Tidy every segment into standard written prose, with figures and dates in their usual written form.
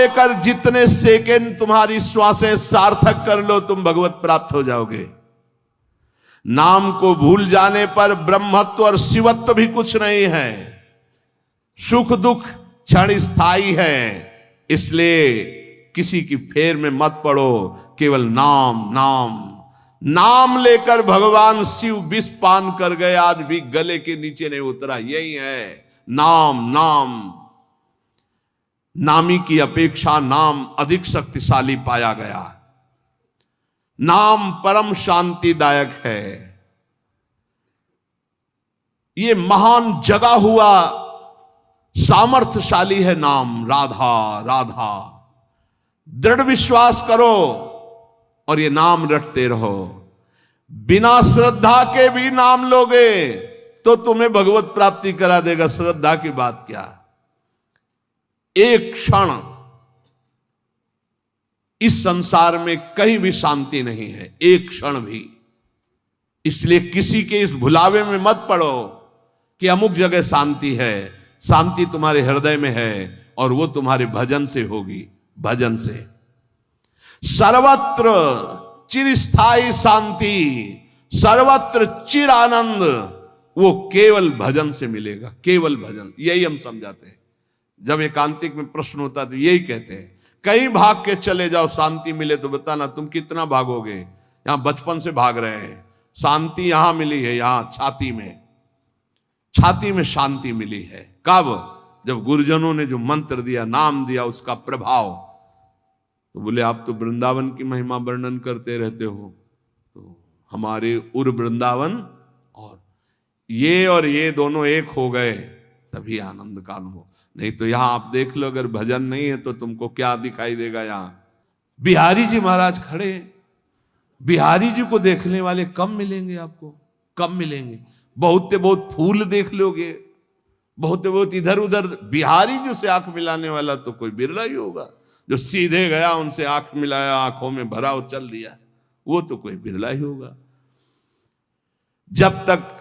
लेकर जितने सेकंड तुम्हारी श्वासें सार्थक कर लो, तुम भगवत प्राप्त हो जाओगे। नाम को भूल जाने पर ब्रह्मत्व और शिवत्व भी कुछ नहीं है। सुख दुख क्षण स्थायी है, इसलिए किसी की फेर में मत पड़ो। केवल नाम नाम नाम लेकर भगवान शिव विष पान कर गए, आज भी गले के नीचे नहीं उतरा। यही है नाम। नाम नामी की अपेक्षा नाम अधिक शक्तिशाली पाया गया। नाम परम शांतिदायक है। ये महान जगा हुआ सामर्थ्यशाली है नाम। राधा राधा दृढ़ विश्वास करो और ये नाम रटते रहो। बिना श्रद्धा के भी नाम लोगे तो तुम्हें भगवत प्राप्ति करा देगा। श्रद्धा की बात क्या, एक क्षण इस संसार में कहीं भी शांति नहीं है, एक क्षण भी। इसलिए किसी के इस भुलावे में मत पड़ो कि अमुक जगह शांति है। शांति तुम्हारे हृदय में है और वो तुम्हारे भजन से होगी। भजन से सर्वत्र चिरस्थायी शांति, सर्वत्र चिर आनंद, वो केवल भजन से मिलेगा। केवल भजन, यही हम समझाते हैं। जब एकांतिक में प्रश्न होता है तो यही कहते हैं, कहीं भाग के चले जाओ शांति मिले तो बताना तुम कितना भागोगे। यहां बचपन से भाग रहे हैं, शांति यहां मिली है, यहां छाती में शांति मिली है। कब? जब गुरुजनों ने जो मंत्र दिया, नाम दिया, उसका प्रभाव। तो बोले आप तो वृंदावन की महिमा वर्णन करते रहते हो, तो हमारे उर वृंदावन और ये दोनों एक हो गए तभी आनंद का अनुभव। नहीं तो यहां आप देख लो, अगर भजन नहीं है तो तुमको क्या दिखाई देगा। यहां बिहारी जी महाराज खड़े, बिहारी जी को देखने वाले कम मिलेंगे, आपको कम मिलेंगे। बहुत से बहुत फूल देख लोगे, बहुत से बहुत इधर उधर। बिहारी जी से आंख मिलाने वाला तो कोई बिरला ही होगा। जो सीधे गया उनसे आंख मिलाया, आंखों में भरा और चल दिया, वो तो कोई बिरला ही होगा। जब तक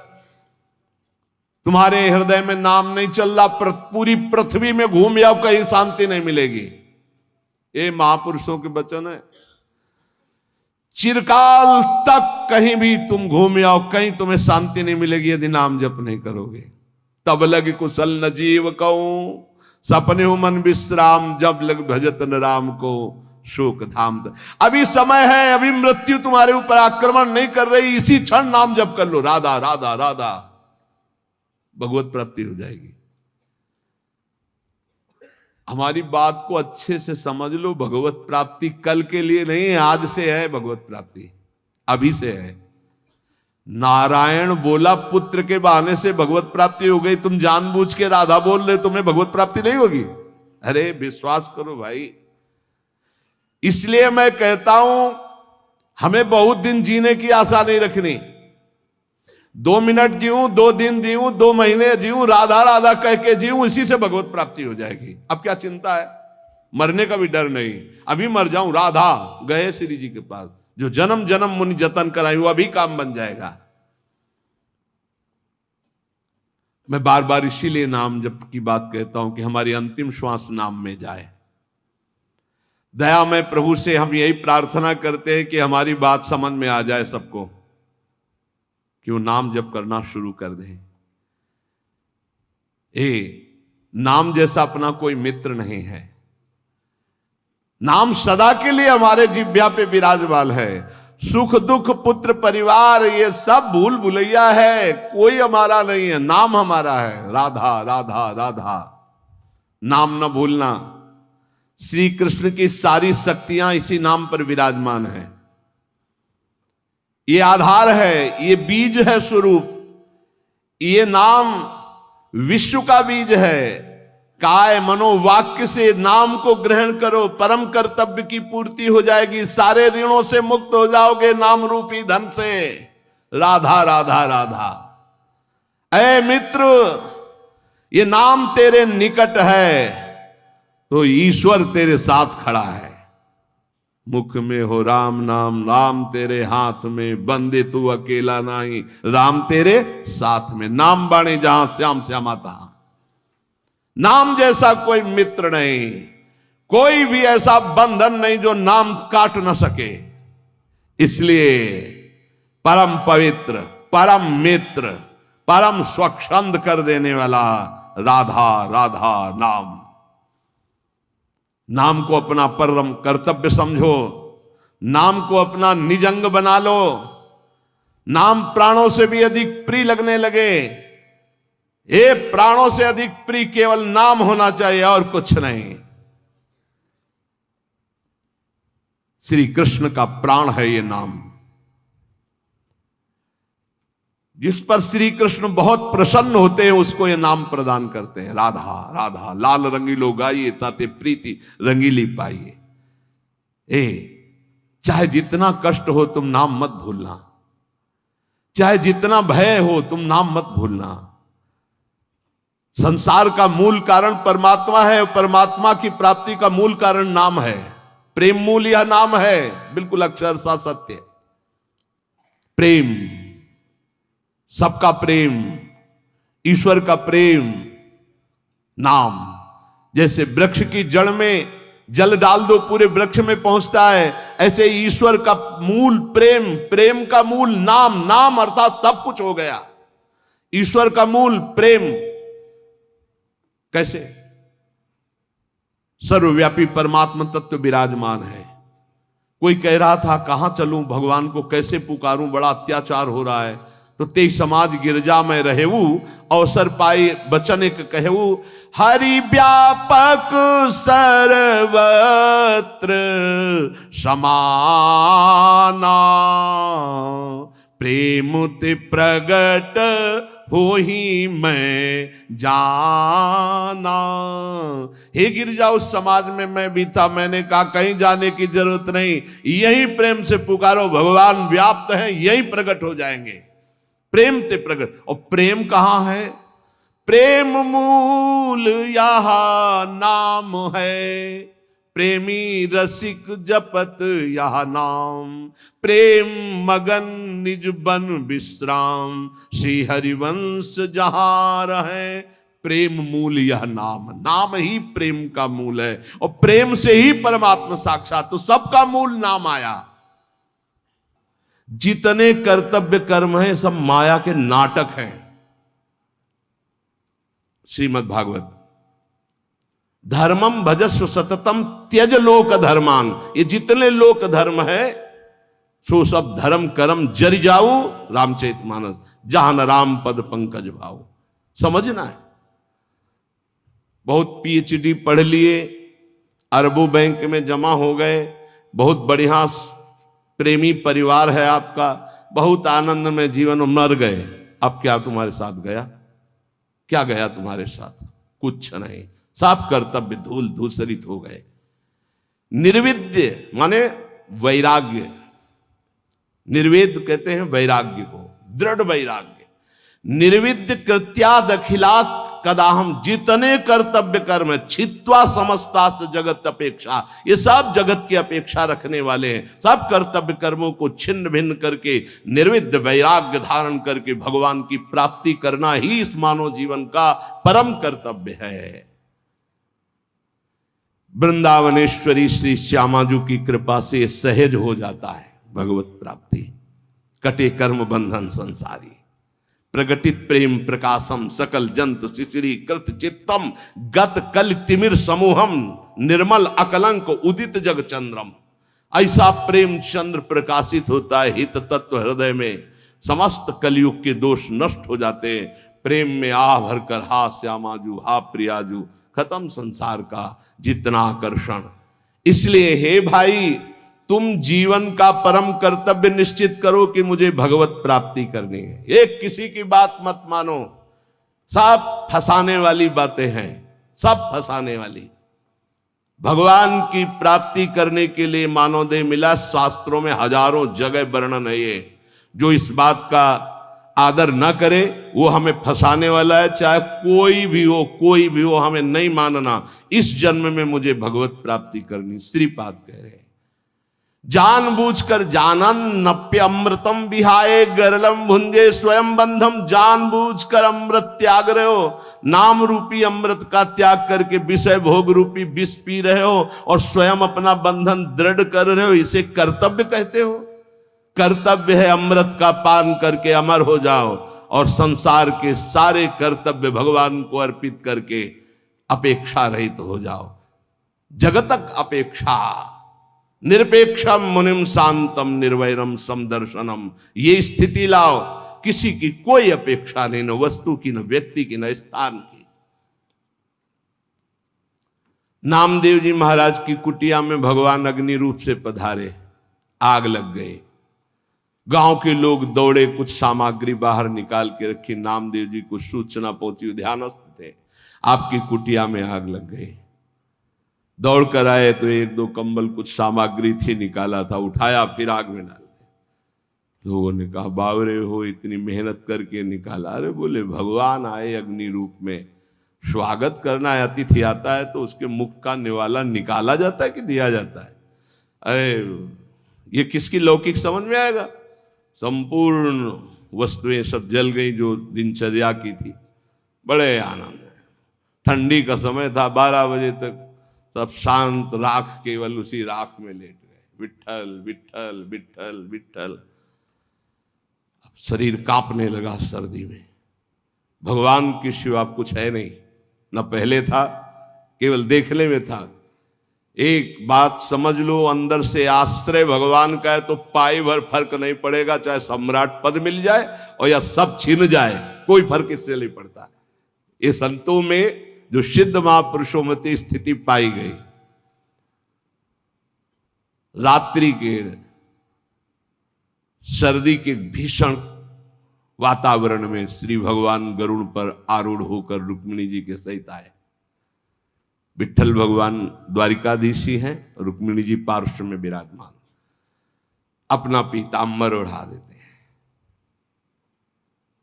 तुम्हारे हृदय में नाम नहीं चल रहा, पूरी पृथ्वी में घूम जाओ, कहीं शांति नहीं मिलेगी। ये महापुरुषों के वचन है। चिरकाल तक कहीं भी तुम घूम जाओ, कहीं तुम्हें शांति नहीं मिलेगी यदि नाम जप नहीं करोगे। तब लग कुशल न जीव कहूं, सपने हो मन विश्राम, जब लग भजत न राम को शोक धाम। अभी समय है, अभी मृत्यु तुम्हारे ऊपर आक्रमण नहीं कर रही, इसी क्षण नाम जप कर लो। राधा राधा राधा, भगवत प्राप्ति हो जाएगी। हमारी बात को अच्छे से समझ लो। भगवत प्राप्ति कल के लिए नहीं है, आज से है। भगवत प्राप्ति अभी से है। नारायण बोला पुत्र के बहाने से भगवत प्राप्ति हो गई, तुम जानबूझ के राधा बोल रहे, तुम्हें भगवत प्राप्ति नहीं होगी। अरे विश्वास करो भाई। इसलिए मैं कहता हूं, हमें बहुत दिन जीने की आशा नहीं रखनी। 2 मिनट जीऊं, 2 दिन जीऊं, 2 महीने जीऊं, राधा राधा कह के जीऊं, इसी से भगवत प्राप्ति हो जाएगी। अब क्या चिंता है, मरने का भी डर नहीं। अभी मर जाऊं, राधा गए श्री जी के पास, जो जन्म जन्म मुनि जतन कराई, वो अभी काम बन जाएगा। मैं बार बार इसीलिए नाम जप की बात कहता हूं कि हमारी अंतिम श्वास नाम में जाए। दयामय प्रभु से हम यही प्रार्थना करते हैं कि हमारी बात समझ में आ जाए सबको, कि वो नाम जप करना शुरू कर दें। नाम जैसा अपना कोई मित्र नहीं है। नाम सदा के लिए हमारे जिह्वा पे विराजमान है। सुख दुख पुत्र परिवार ये सब भूल भुलैया है, कोई हमारा नहीं है, नाम हमारा है। राधा राधा राधा, नाम न भूलना। श्री कृष्ण की सारी शक्तियां इसी नाम पर विराजमान है। ये आधार है, ये बीज है स्वरूप। ये नाम विश्व का बीज है। काय मनोवाक्य से नाम को ग्रहण करो, परम कर्तव्य की पूर्ति हो जाएगी। सारे ऋणों से मुक्त हो जाओगे नाम रूपी धन से। राधा राधा राधा। ऐ मित्र, ये नाम तेरे निकट है तो ईश्वर तेरे साथ खड़ा है। मुख में हो राम नाम, राम तेरे हाथ में, बंदे तू अकेला नहीं, राम तेरे साथ में। नाम बाणे जहां श्याम श्यामा तहां। नाम जैसा कोई मित्र नहीं, कोई भी ऐसा बंधन नहीं जो नाम काट न सके। इसलिए परम पवित्र, परम मित्र, परम स्वच्छंद कर देने वाला राधा राधा नाम। नाम को अपना परम कर्तव्य समझो, नाम को अपना निज अंग बना लो। नाम प्राणों से भी अधिक प्रिय लगने लगे। ये प्राणों से अधिक प्रिय केवल नाम होना चाहिए और कुछ नहीं। श्री कृष्ण का प्राण है ये नाम, जिस पर श्री कृष्ण बहुत प्रसन्न होते हैं उसको ये नाम प्रदान करते हैं। राधा राधा लाल रंगीलो गाइए ताते प्रीति रंगीली पाइए। चाहे जितना कष्ट हो तुम नाम मत भूलना, चाहे जितना भय हो तुम नाम मत भूलना। संसार का मूल कारण परमात्मा है, परमात्मा की प्राप्ति का मूल कारण नाम है। प्रेम मूल यह नाम है, बिल्कुल अक्षरशः सत्य। प्रेम, सबका प्रेम, ईश्वर का प्रेम, नाम। जैसे वृक्ष की जड़ में जल डाल दो पूरे वृक्ष में पहुंचता है, ऐसे ईश्वर का मूल प्रेम, प्रेम का मूल नाम। नाम अर्थात सब कुछ हो गया। ईश्वर का मूल प्रेम। कैसे? सर्वव्यापी परमात्मा तत्व विराजमान है। कोई कह रहा था कहां चलूं, भगवान को कैसे पुकारूं, बड़ा अत्याचार हो रहा है। तो ते समाज गिरजा में रहेऊ, अवसर पाए बचन एक कहू। हरि व्यापक सर्वत्र समाना, प्रेम ते प्रगट हो ही मैं जाना। हे गिरजा, उस समाज में मैं भी था, मैंने कहा कहीं जाने की जरूरत नहीं, यही प्रेम से पुकारो, भगवान व्याप्त है, यही प्रकट हो जाएंगे। प्रेम ते प्रगट। और प्रेम कहां है? प्रेम मूल यह नाम है, प्रेमी रसिक जपत यह नाम। प्रेम मगन निज बन विश्राम, श्री हरिवंश जहां रहे। प्रेम मूल यह नाम, नाम ही प्रेम का मूल है। और प्रेम से ही परमात्मा साक्षात, तो सबका मूल नाम आया। जितने कर्तव्य कर्म हैं सब माया के नाटक हैं। श्रीमद् भागवत, धर्मम भजस्व सततम त्यज लोक धर्मान। ये जितने लोक धर्म है सो सब धर्म कर्म जरि जाऊ, रामचरितमानस, जहां न राम पद पंकज भाऊ। समझना है। बहुत पीएचडी पढ़ लिए, अरबों बैंक में जमा हो गए, बहुत बढ़िया प्रेमी परिवार है आपका, बहुत आनंद में जीवन में मर गए। अब क्या तुम्हारे साथ गया? क्या गया तुम्हारे साथ? कुछ नहीं। सब कर्तव्य धूल धूसरित हो गए। निर्विद्य माने वैराग्य, निर्वेद कहते हैं वैराग्य को, दृढ़ वैराग्य। निर्विद्य कृत्याद अखिलात कदाहम, जितने कर्तव्य कर्म छित्वा समस्तास्त जगत अपेक्षा, ये सब जगत की अपेक्षा रखने वाले हैं। सब कर्तव्य कर्मों को छिन्न भिन्न करके निर्विद्य वैराग्य धारण करके भगवान की प्राप्ति करना ही इस मानव जीवन का परम कर्तव्य है। वृंदावनेश्वरी श्री श्यामाजू की कृपा से सहज हो जाता है भगवत प्राप्ति। कटे कर्म बंधन संसारी, प्रगटित प्रेम प्रकाशम, सकल जंतु शिशिरी कृत चित्तम, गत कल तिमिर समूहम, निर्मल अकलंक उदित जग चंद्रम। ऐसा प्रेम चंद्र प्रकाशित होता है हित तत्व हृदय में, समस्त कलयुग के दोष नष्ट हो जाते हैं। प्रेम में आ भरकर हा श्यामाजू, हा प्रियाजू, खत्म संसार का जितना आकर्षण। इसलिए हे भाई, तुम जीवन का परम कर्तव्य निश्चित करो कि मुझे भगवत प्राप्ति करनी है। एक किसी की बात मत मानो, सब फंसाने वाली बातें हैं, सब फंसाने वाली। भगवान की प्राप्ति करने के लिए मानव देह मिला, शास्त्रों में हजारों जगह वर्णन है ये। जो इस बात का आदर न करे वो हमें फंसाने वाला है। चाहे कोई भी हो, कोई भी हो, हमें नहीं मानना। इस जन्म में मुझे भगवत प्राप्ति करनी, श्रीपाद कह रहे हैं। जानबूझकर जानन नप्य अमृतम विहाय गरलम भुंजे स्वयं बंधम, जानबूझकर अमृत त्याग रहे हो, नाम रूपी अमृत का त्याग करके विषय भोग रूपी विष पी रहे हो और स्वयं अपना बंधन दृढ़ कर रहे हो, इसे कर्तव्य कहते हो? कर्तव्य है अमृत का पान करके अमर हो जाओ और संसार के सारे कर्तव्य भगवान को अर्पित करके अपेक्षा रहित हो जाओ। जगतक अपेक्षा निरपेक्षम मुनिम शांतम निर्वैरम समदर्शनम, ये स्थिति लाओ, किसी की कोई अपेक्षा नहीं, न वस्तु की, न व्यक्ति की, न स्थान की। नामदेव जी महाराज की कुटिया में भगवान अग्नि रूप से पधारे, आग लग गई। गांव के लोग दौड़े, कुछ सामग्री बाहर निकाल के रखी, नामदेव जी को सूचना पहुंची, ध्यानस्थ थे, आपकी कुटिया में आग लग गई। दौड़ कर आए तो एक दो कंबल कुछ सामग्री थी, निकाला था, उठाया, फिर आग में डाल दिया। लोगों ने कहा बावरे हो, इतनी मेहनत करके निकाला। अरे बोले भगवान आए अग्नि रूप में, स्वागत करना है, अतिथि आता है तो उसके मुख का निवाला निकाला जाता है कि दिया जाता है? अरे ये किसकी लौकिक समझ में आएगा? संपूर्ण वस्तुएं सब जल गई जो दिनचर्या की थी। बड़े आनंद है। ठंडी का समय था, 12 बजे तक सब शांत, राख केवल उसी राख में लेट गए। विट्ठल विट्ठल विट्ठल विट्ठल। अब शरीर कांपने लगा सर्दी में। भगवान के सिवा कुछ है नहीं, न पहले था, केवल देखने में था। एक बात समझ लो, अंदर से आश्रय भगवान का है तो पाई भर फर्क नहीं पड़ेगा, चाहे सम्राट पद मिल जाए और या सब छिन जाए, कोई फर्क इससे नहीं पड़ता। ये संतों में जो सिद्ध महापुरुषों में स्थिति पाई गई। रात्रि के सर्दी के भीषण वातावरण में श्री भगवान गरुड़ पर आरूढ़ होकर रुक्मिणी जी के सहित आए। विट्ठल भगवान द्वारिकाधीश ही हैं, रुक्मिणी जी पार्श्व में विराजमान, अपना पीताम्बर ओढ़ा देते हैं।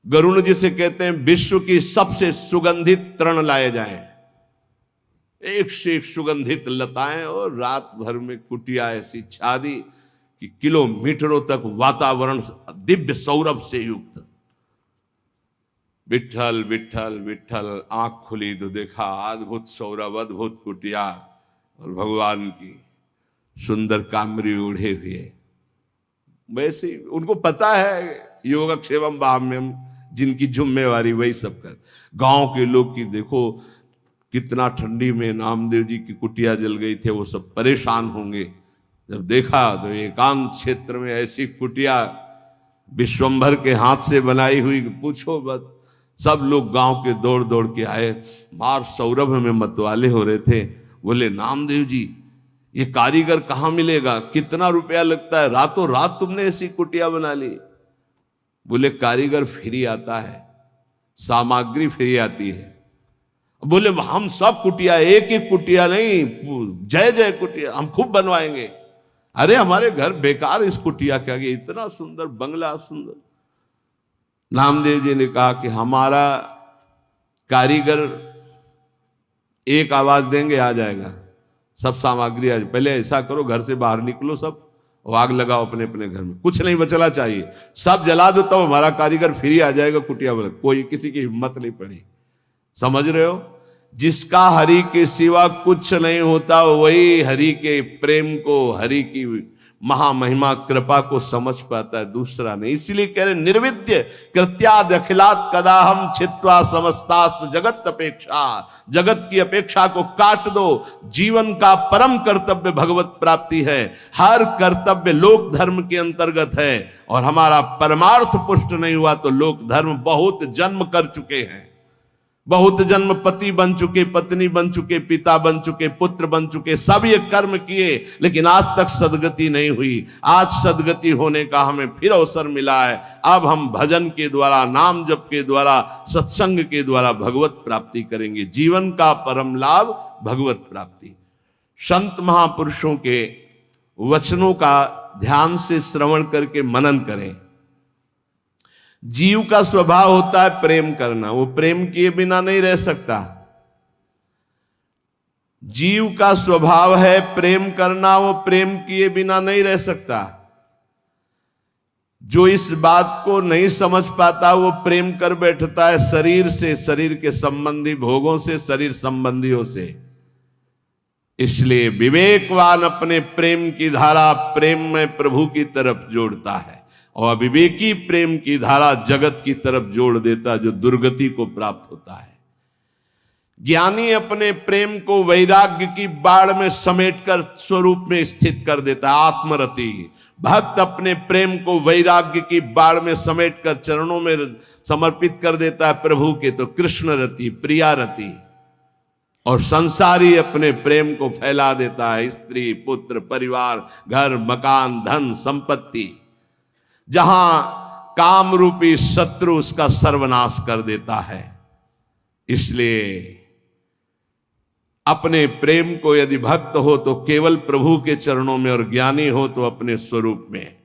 गरुड़ जिसे कहते हैं विश्व की सबसे सुगंधित तृण लाए जाएं, एक से एक सुगंधित लताएं, और रात भर में कुटिया ऐसी छादी कि किलोमीटरों तक वातावरण दिव्य सौरभ से युक्त। विट्ठल विट्ठल विट्ठल, आंख खुली तो देखा अद्भुत सौरभ, अद्भुत कुटिया और भगवान की सुंदर कामरी ओढ़े हुए। वैसे उनको पता है योगक्षेमम बाह्यम, जिनकी जिम्मेवारी वही सब कर। गांव के लोग की देखो कितना ठंडी में नामदेव जी की कुटिया जल गई थे, वो सब परेशान होंगे। जब देखा तो एकांत क्षेत्र में ऐसी कुटिया विश्वंभर के हाथ से बनाई हुई, पूछो मत। सब लोग गांव के दौड़ दौड़ के आए, मार सौरभ में मतवाले हो रहे थे। बोले नामदेव जी ये कारीगर कहाँ मिलेगा, कितना रुपया लगता है, रातों रात तुमने ऐसी कुटिया बना ली? बोले कारीगर फ्री आता है, सामग्री फ्री आती है। बोले हम सब कुटिया, एक एक कुटिया नहीं, जय जय कुटिया हम खूब बनवाएंगे। अरे हमारे घर बेकार इस कुटिया के आगे, इतना सुंदर बंगला सुंदर। नामदेव जी ने कहा कि हमारा कारीगर एक आवाज देंगे आ जाएगा, सब सामग्री आज। पहले ऐसा करो घर से बाहर निकलो सब, और आग लगाओ अपने अपने घर में, कुछ नहीं बचना चाहिए, सब जला दो, तो हमारा कारीगर फ्री आ जाएगा कुटिया बना। कोई किसी की हिम्मत नहीं पड़ी। समझ रहे हो? जिसका हरि के सिवा कुछ नहीं होता, वही हरि के प्रेम को, हरि की महामहिमा कृपा को समझ पाता है, दूसरा नहीं। इसलिए कह रहे निर्विद्य कृत्याद अखिलात कदाहम छित्वा समस्तास्त जगत अपेक्षा। जगत की अपेक्षा को काट दो। जीवन का परम कर्तव्य भगवत प्राप्ति है। हर कर्तव्य लोक धर्म के अंतर्गत है, और हमारा परमार्थ पुष्ट नहीं हुआ तो लोक धर्म बहुत जन्म कर चुके हैं। बहुत जन्म पति बन चुके, पत्नी बन चुके, पिता बन चुके, पुत्र बन चुके, सब ये कर्म किए, लेकिन आज तक सदगति नहीं हुई। आज सदगति होने का हमें फिर अवसर मिला है। अब हम भजन के द्वारा, नाम जप के द्वारा, सत्संग के द्वारा भगवत प्राप्ति करेंगे। जीवन का परम लाभ भगवत प्राप्ति। संत महापुरुषों के वचनों का ध्यान से श्रवण करके मनन करें। जीव का स्वभाव होता है प्रेम करना, वो प्रेम किए बिना नहीं रह सकता। जीव का स्वभाव है प्रेम करना, वो प्रेम किए बिना नहीं रह सकता। जो इस बात को नहीं समझ पाता वो प्रेम कर बैठता है शरीर से, शरीर के संबंधी भोगों से, शरीर संबंधियों से। इसलिए विवेकवान अपने प्रेम की धारा प्रेम में प्रभु की तरफ जोड़ता है, और अविवेकी प्रेम की धारा जगत की तरफ जोड़ देता, जो दुर्गति को प्राप्त होता है। ज्ञानी अपने प्रेम को वैराग्य की बाढ़ में समेटकर स्वरूप में स्थित कर देता है, आत्मरति। भक्त अपने प्रेम को वैराग्य की बाढ़ में समेटकर चरणों में समर्पित कर देता है प्रभु के, तो कृष्ण रति, प्रिया रति। और संसारी अपने प्रेम को फैला देता है स्त्री, पुत्र, परिवार, घर, मकान, धन, संपत्ति, जहां काम रूपी शत्रु उसका सर्वनाश कर देता है। इसलिए अपने प्रेम को यदि भक्त हो तो केवल प्रभु के चरणों में, और ज्ञानी हो तो अपने स्वरूप में।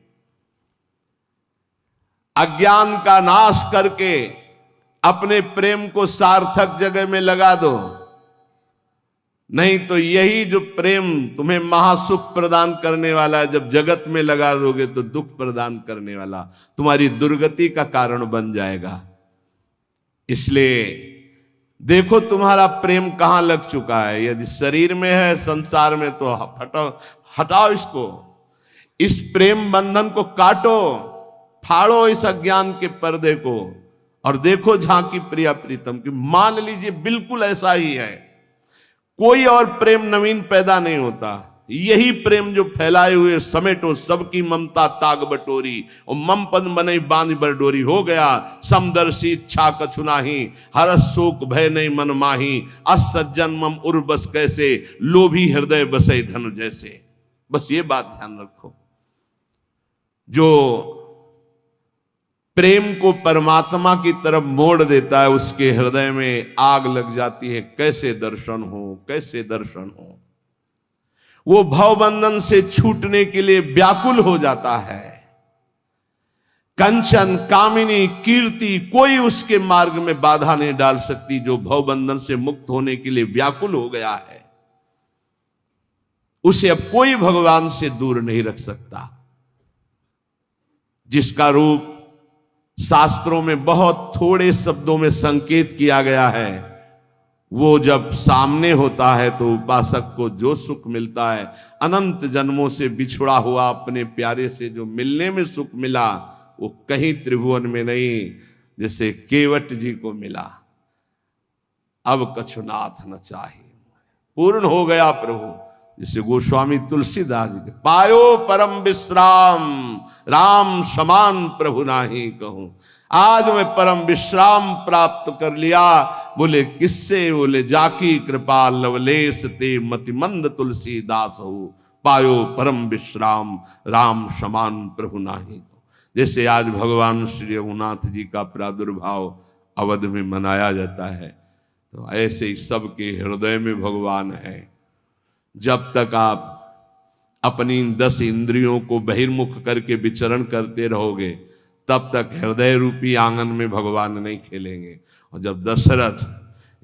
अज्ञान का नाश करके अपने प्रेम को सार्थक जगह में लगा दो, नहीं तो यही जो प्रेम तुम्हें महासुख प्रदान करने वाला है, जब जगत में लगा दोगे तो दुख प्रदान करने वाला, तुम्हारी दुर्गति का कारण बन जाएगा। इसलिए देखो तुम्हारा प्रेम कहां लग चुका है। यदि शरीर में है, संसार में, तो हटाओ इसको, इस प्रेम बंधन को काटो, फाड़ो इस अज्ञान के पर्दे को, और देखो झांकी प्रिया प्रीतम की। मान लीजिए बिल्कुल ऐसा ही है, कोई और प्रेम नवीन पैदा नहीं होता, यही प्रेम जो फैलाए हुए समेटो सबकी ममता ताग बटोरी, और मम पद बनई बांध बरडोरी। हो गया समदर्शी इच्छा कछु नाही, हरस शोक भय नहीं मन माही, असज्जन मम उर बस कैसे, लोभी हृदय बसई धनु जैसे। बस ये बात ध्यान रखो, जो प्रेम को परमात्मा की तरफ मोड़ देता है उसके हृदय में आग लग जाती है। कैसे दर्शन हो, कैसे दर्शन हो। वो भवबंधन से छूटने के लिए व्याकुल हो जाता है। कंचन, कामिनी, कीर्ति कोई उसके मार्ग में बाधा नहीं डाल सकती। जो भवबंधन से मुक्त होने के लिए व्याकुल हो गया है, उसे अब कोई भगवान से दूर नहीं रख सकता। जिसका रूप शास्त्रों में बहुत थोड़े शब्दों में संकेत किया गया है, वो जब सामने होता है तो उपासक को जो सुख मिलता है, अनंत जन्मों से बिछुड़ा हुआ अपने प्यारे से जो मिलने में सुख मिला, वो कहीं त्रिभुवन में नहीं, जैसे केवट जी को मिला। अब कछुनाथ न चाहिए, पूर्ण हो गया प्रभु। जिसे गोस्वामी तुलसीदास जी के पायो परम विश्राम, राम समान प्रभु नाही कहूं। आज मैं परम विश्राम प्राप्त कर लिया। बोले किससे? बोले जाकी कृपा लवलेश ते मतिमंद तुलसीदास हो, पायो परम विश्राम, राम समान प्रभु नाही। जैसे आज भगवान श्री रघुनाथ जी का प्रादुर्भाव अवध में मनाया जाता है, तो ऐसे ही सबके हृदय में भगवान है। जब तक आप अपनी 10 इंद्रियों को बहिर्मुख करके विचरण करते रहोगे, तब तक हृदय रूपी आंगन में भगवान नहीं खेलेंगे। और जब दशरथ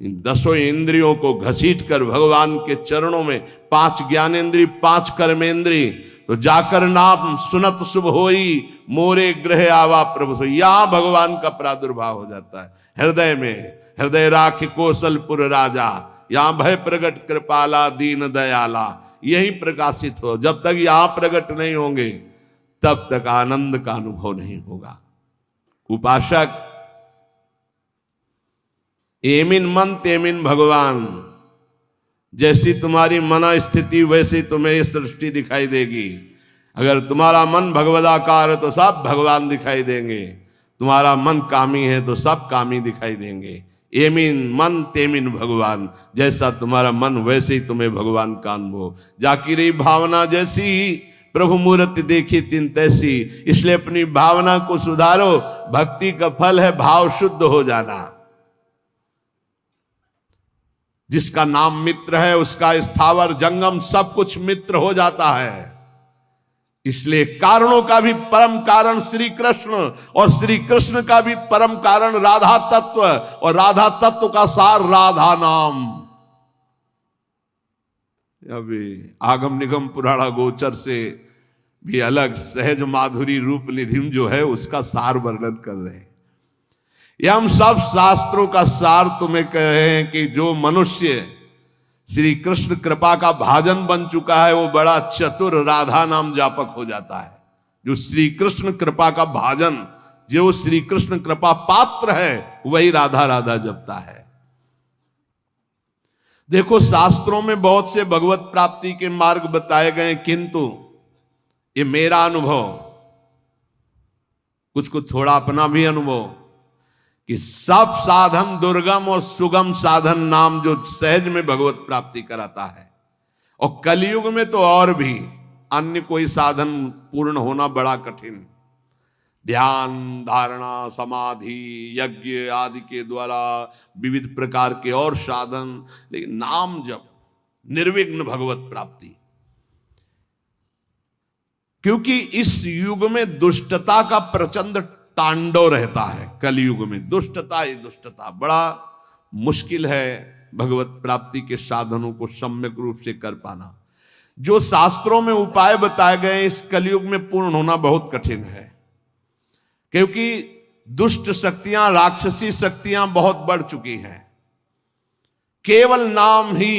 इन 10 इंद्रियों को घसीट कर भगवान के चरणों में, 5 ज्ञानेन्द्रिय 5 कर्मेंद्रिय, तो जाकर नाम सुनत शुभ होई, मोरे ग्रह आवा प्रभु सो। यहां भगवान का प्रादुर्भाव हो जाता है हृदय में। हृदय राख कौशलपुर राजा, यहां भय प्रगट कृपाला दीन दयाला, यही प्रकाशित हो। जब तक यहां प्रकट नहीं होंगे, तब तक आनंद का अनुभव नहीं होगा। उपासक एमिन मन तेमिन भगवान। जैसी तुम्हारी मन स्थिति वैसी तुम्हें ये सृष्टि दिखाई देगी। अगर तुम्हारा मन भगवदाकार है तो सब भगवान दिखाई देंगे। तुम्हारा मन कामी है तो सब कामी दिखाई देंगे। एमिन मन तेमिन भगवान। जैसा तुम्हारा मन वैसे ही तुम्हें भगवान का अनुभव। जाकी रही भावना जैसी, प्रभु मूर्ति देखी तिन तैसी। इसलिए अपनी भावना को सुधारो। भक्ति का फल है भाव शुद्ध हो जाना। जिसका नाम मित्र है उसका स्थावर जंगम सब कुछ मित्र हो जाता है। इसलिए कारणों का भी परम कारण श्री कृष्ण, और श्री कृष्ण का भी परम कारण राधा तत्व, और राधा तत्व का सार राधा नाम। अभी आगम निगम पुराणा गोचर से भी अलग सहज माधुरी रूप निधिम जो है उसका सार वर्णन कर रहे हैं। ये हम सब शास्त्रों का सार तुम्हें कह रहे हैं कि जो मनुष्य श्री कृष्ण कृपा का भाजन बन चुका है वो बड़ा चतुर राधा नाम जापक हो जाता है। जो श्री कृष्ण कृपा का भाजन, जो श्री कृष्ण कृपा पात्र है, वही राधा राधा जपता है। देखो शास्त्रों में बहुत से भगवत प्राप्ति के मार्ग बताए गए, किंतु ये मेरा अनुभव, कुछ को थोड़ा अपना भी अनुभव, कि सब साधन दुर्गम और सुगम साधन नाम जो सहज में भगवत प्राप्ति कराता है। और कलयुग में तो और भी अन्य कोई साधन पूर्ण होना बड़ा कठिन। ध्यान, धारणा, समाधि, यज्ञ आदि के द्वारा विविध प्रकार के और साधन, लेकिन नाम जप, निर्विघ्न भगवत प्राप्ति। क्योंकि इस युग में दुष्टता का प्रचंड तांडव रहता है। कलयुग में दुष्टता ही दुष्टता, बड़ा मुश्किल है भगवत प्राप्ति के साधनों को सम्यक रूप से कर पाना। जो शास्त्रों में उपाय बताए गए इस कलयुग में पूर्ण होना बहुत कठिन है, क्योंकि दुष्ट शक्तियां, राक्षसी शक्तियां बहुत बढ़ चुकी हैं। केवल नाम ही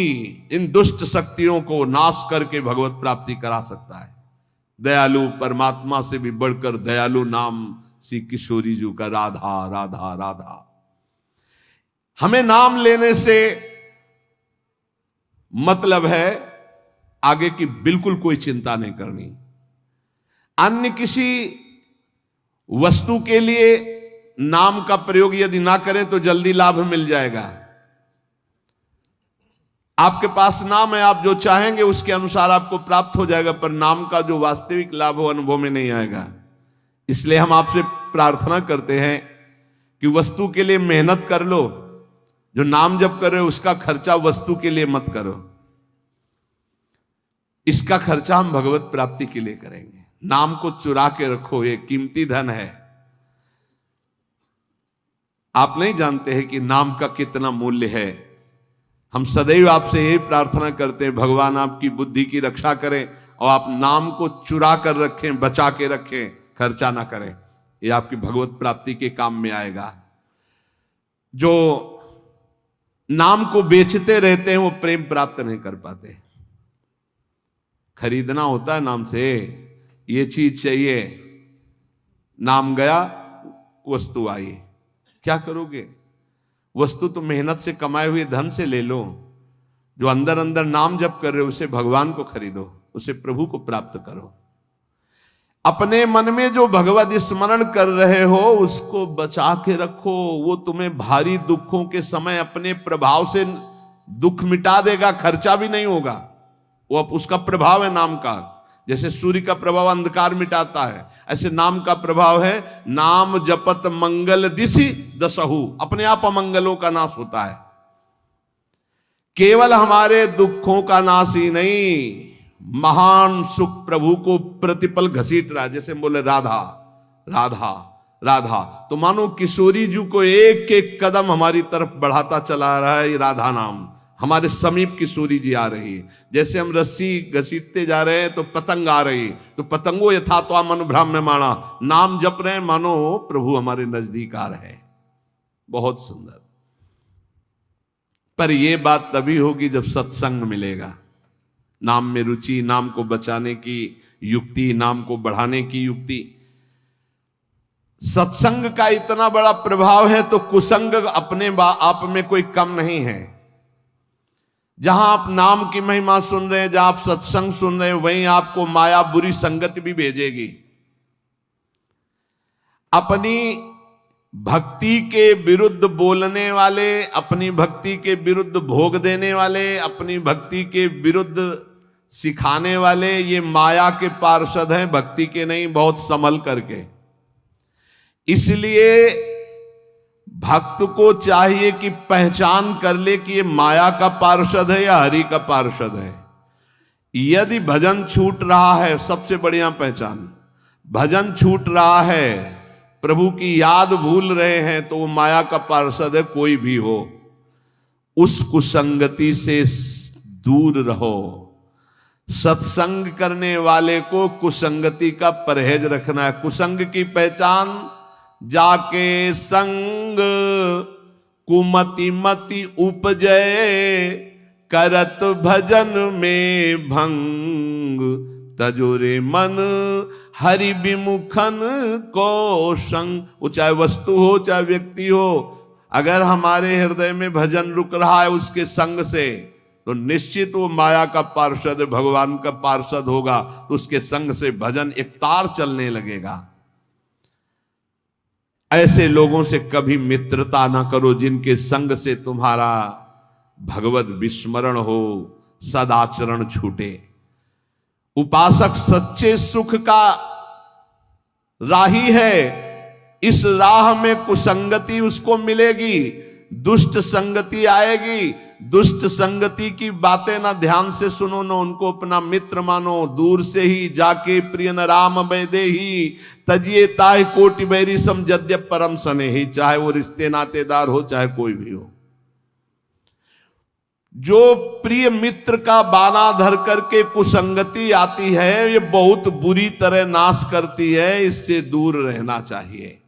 इन दुष्ट शक्तियों को नाश करके भगवत प्राप्ति करा सकता है। दयालु परमात्मा से भी बढ़कर दयालु नाम श्री किशोरी जी का राधा राधा राधा। हमें नाम लेने से मतलब है आगे की बिल्कुल कोई चिंता नहीं करनी। अन्य किसी वस्तु के लिए नाम का प्रयोग यदि ना करें तो जल्दी लाभ मिल जाएगा। आपके पास नाम है, आप जो चाहेंगे उसके अनुसार आपको प्राप्त हो जाएगा, पर नाम का जो वास्तविक लाभ हो अनुभव में नहीं आएगा। इसलिए हम आपसे प्रार्थना करते हैं कि वस्तु के लिए मेहनत कर लो, जो नाम जप कर रहे हो उसका खर्चा वस्तु के लिए मत करो, इसका खर्चा हम भगवत प्राप्ति के लिए करेंगे। नाम को चुरा के रखो, ये कीमती धन है। आप नहीं जानते हैं कि नाम का कितना मूल्य है। हम सदैव आपसे यही प्रार्थना करते हैं, भगवान आपकी बुद्धि की रक्षा करें और आप नाम को चुरा कर रखें, बचा के रखें, खर्चा ना करें। ये आपकी भगवत प्राप्ति के काम में आएगा। जो नाम को बेचते रहते हैं वो प्रेम प्राप्त नहीं कर पाते। खरीदना होता है नाम से, ये चीज चाहिए, नाम गया वस्तु आई, क्या करोगे? वस्तु तो मेहनत से कमाए हुए धन से ले लो। जो अंदर अंदर नाम जप कर रहे हो उसे भगवान को खरीदो, उसे प्रभु को प्राप्त करो। अपने मन में जो भगवत स्मरण कर रहे हो उसको बचा के रखो। वो तुम्हें भारी दुखों के समय अपने प्रभाव से दुख मिटा देगा, खर्चा भी नहीं होगा। वो उसका प्रभाव है नाम का। जैसे सूर्य का प्रभाव अंधकार मिटाता है, ऐसे नाम का प्रभाव है। नाम जपत मंगल दिशि दसहु, अपने आप अमंगलों का नाश होता है। केवल हमारे दुखों का नाश ही नहीं, महान सुख प्रभु को प्रतिपल घसीट रहा है। जैसे बोले राधा राधा राधा, तो मानो किशोरी जी को एक एक कदम हमारी तरफ बढ़ाता चला रहा है ये राधा नाम। हमारे समीप किशोरी जी आ रही है। जैसे हम रस्सी घसीटते जा रहे हैं तो पतंग आ रही, तो पतंगो यथा तो मन भ्राम्यमाणा, नाम जप रहे हैं मानो प्रभु हमारे नजदीक आ रहे हैं। बहुत सुंदर। पर यह बात तभी होगी जब सत्संग मिलेगा। नाम में रुचि, नाम को बचाने की युक्ति, नाम को बढ़ाने की युक्ति। सत्संग का इतना बड़ा प्रभाव है तो कुसंग अपने आप में कोई कम नहीं है। जहां आप नाम की महिमा सुन रहे हैं, जहां आप सत्संग सुन रहे हैं, वहीं आपको माया बुरी संगत भी भेजेगी। अपनी भक्ति के विरुद्ध बोलने वाले, अपनी भक्ति के विरुद्ध भोग देने वाले, अपनी भक्ति के विरुद्ध सिखाने वाले, ये माया के पार्षद हैं, भक्ति के नहीं। बहुत संभल करके। इसलिए भक्त को चाहिए कि पहचान कर ले कि ये माया का पार्षद है या हरि का पार्षद है। यदि भजन छूट रहा है, सबसे बढ़िया पहचान, भजन छूट रहा है, प्रभु की याद भूल रहे हैं, तो वो माया का पार्षद है। कोई भी हो, उस कुसंगति से दूर रहो। सत्संग करने वाले को कुसंगति का परहेज रखना है। कुसंग की पहचान, जाके संग कुमति मति उपजय, करत भजन में भंग, तजुरे मन हरि विमुखन को संग। वो चाहे वस्तु हो चाहे व्यक्ति हो, अगर हमारे हृदय में भजन रुक रहा है उसके संग से, तो निश्चित वो माया का पार्षद, भगवान का पार्षद होगा, तो उसके संग से भजन एक तार चलने लगेगा। ऐसे लोगों से कभी मित्रता ना करो जिनके संग से तुम्हारा भगवत विस्मरण हो, सदाचरण छूटे। उपासक सच्चे सुख का राही है, इस राह में कुसंगति उसको मिलेगी, दुष्ट संगति आएगी। दुष्ट संगति की बातें ना ध्यान से सुनो, ना उनको अपना मित्र मानो, दूर से ही जाके प्रिय न राम बैदेही, तजिए ताहि कोटि बैरी सम जद्यप परम सनेही। चाहे वो रिश्ते नातेदार हो चाहे कोई भी हो, जो प्रिय मित्र का बाना धर करके कुसंगति आती है, ये बहुत बुरी तरह नाश करती है, इससे दूर रहना चाहिए।